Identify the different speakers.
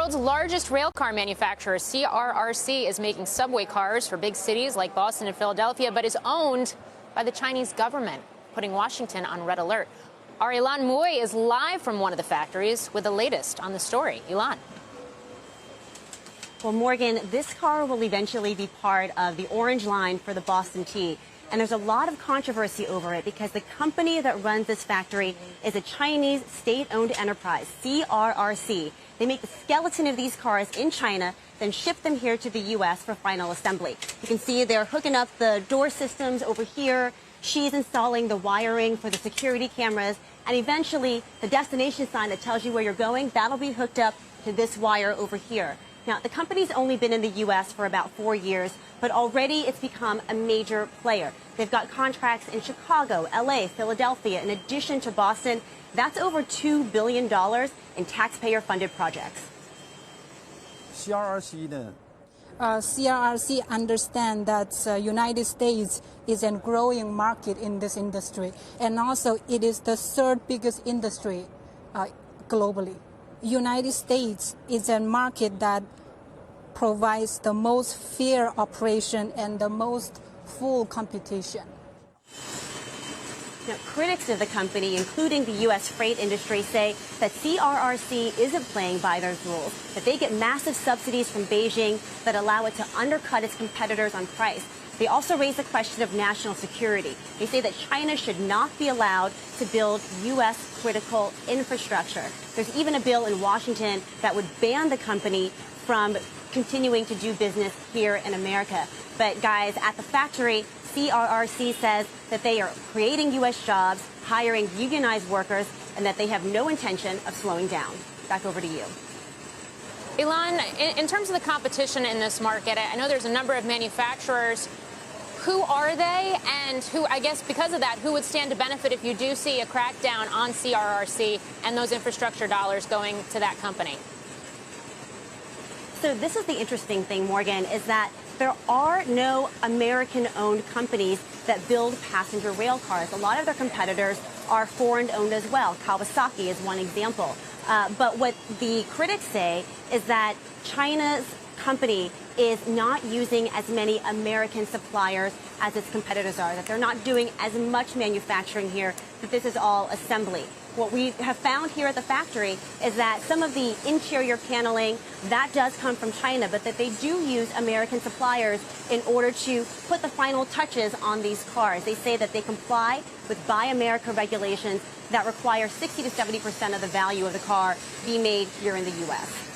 Speaker 1: world's largest railcar manufacturer, CRRC, is making subway cars for big cities like Boston and Philadelphia, but is owned by the Chinese government, putting Washington on red alert. Our Ilan Mui is live from one of the factories with the latest on the story. Ilan.
Speaker 2: Well, Morgan, this car will eventually be part of the Orange Line for the Boston Tea. And there's a lot of controversy over it because the company that runs this factory is a Chinese state-owned enterprise, CRRC. They make the skeleton of these cars in China, then ship them here to the U.S. for final assembly. You can see they're hooking up the door systems over here. She's installing the wiring for the security cameras. And eventually, the destination sign that tells you where you're going, that'll be hooked up to this wire over here. Now, the company's only been in the U.S. for about 4 years, but already it's become a major player. They've got contracts in Chicago, L.A., Philadelphia, in addition to Boston. That's over $2 billion in taxpayer-funded projects.
Speaker 3: CRRC understands that United States is a growing market in this industry, and also it is the third biggest industry globally. United States is a market that provides the most fair operation and the most full competition.
Speaker 2: Now, critics of the company, including the U.S. freight industry, say that CRRC isn't playing by those rules, that they get massive subsidies from Beijing that allow it to undercut its competitors on price. They also raise the question of national security. They say that China should not be allowed to build U.S. critical infrastructure. There's even a bill in Washington that would ban the company from continuing to do business here in America. But guys, at the factory, CRRC says that they are creating U.S. jobs, hiring unionized workers, and that they have no intention of slowing down. Back over to you.
Speaker 1: Ilan, in terms of the competition in this market, I know there's a number of manufacturers. Who are they, and who, I guess because of that, who would stand to benefit if you do see a crackdown on CRRC and those infrastructure dollars going to that company?
Speaker 2: So this is the interesting thing, Morgan, is that there are no American-owned companies that build passenger rail cars. A lot of their competitors are foreign-owned as well. Kawasaki is one example. But what the critics say is that China's company is not using as many American suppliers as its competitors are, that they're not doing as much manufacturing here, that this is all assembly. What we have found here at the factory is that some of the interior paneling, that does come from China, but that they do use American suppliers in order to put the final touches on these cars. They say that they comply with Buy America regulations that require 60 to 70% of the value of the car be made here in the U.S.